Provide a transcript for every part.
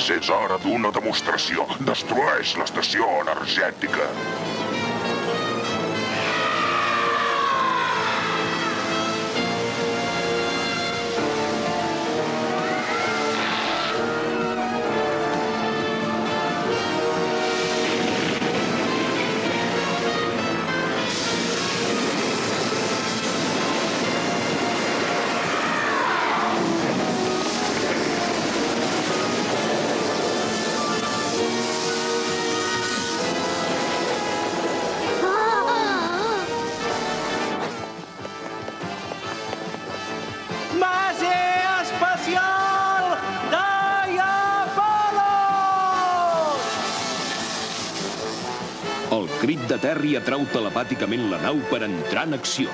És hora d'una demostració. Destrueix l'estació energètica. El crit de Terry atrau telepàticament la nau per entrar en acció.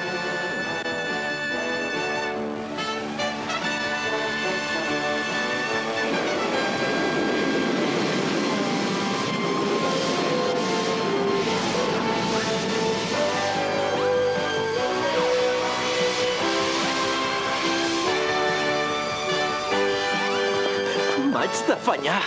M'haig d'afanyar.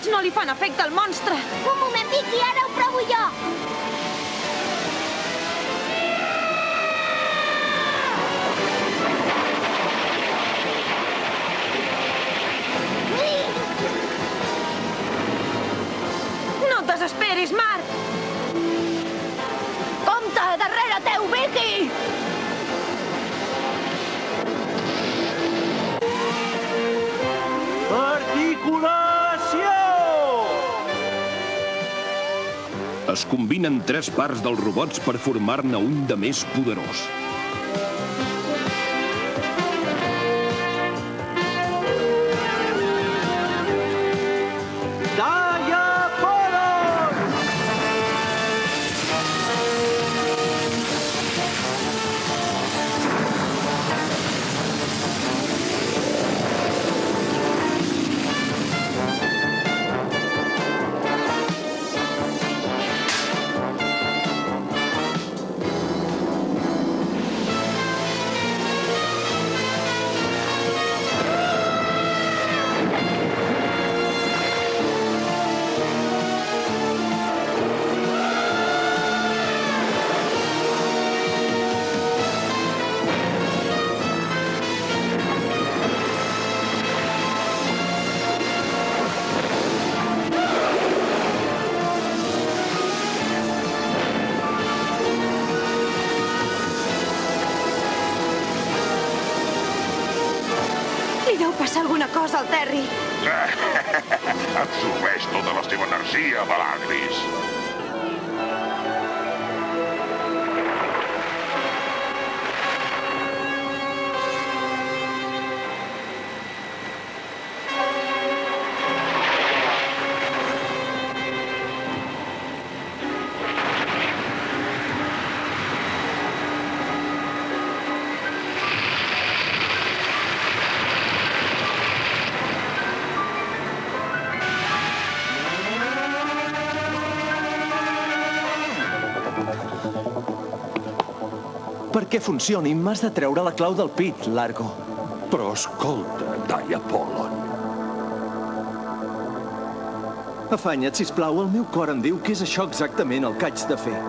No li fan efecte al monstre. Un moment, Vicky, ara ho provo jo. No et desesperis, Marc. Compte, darrere teu, Vicky! Es combinen 3 parts dels robots per formar-ne un de més poderós. Deu passar alguna cosa al Terry. Absorbeix tota la seva energia, Balagris. Perquè funcioni, m'has de treure la clau del pit, Largo. Però escolta, Diapolon. Afanya't, sisplau. El meu cor em diu que és això exactament el que haig de fer.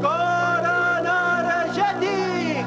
Cor energètic!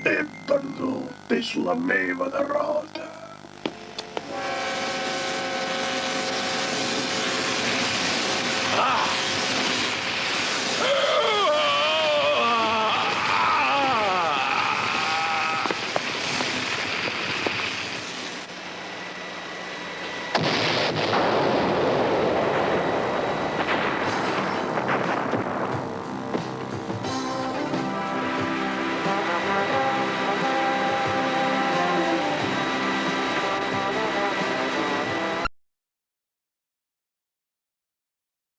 Hem perdut. És la meva derrota.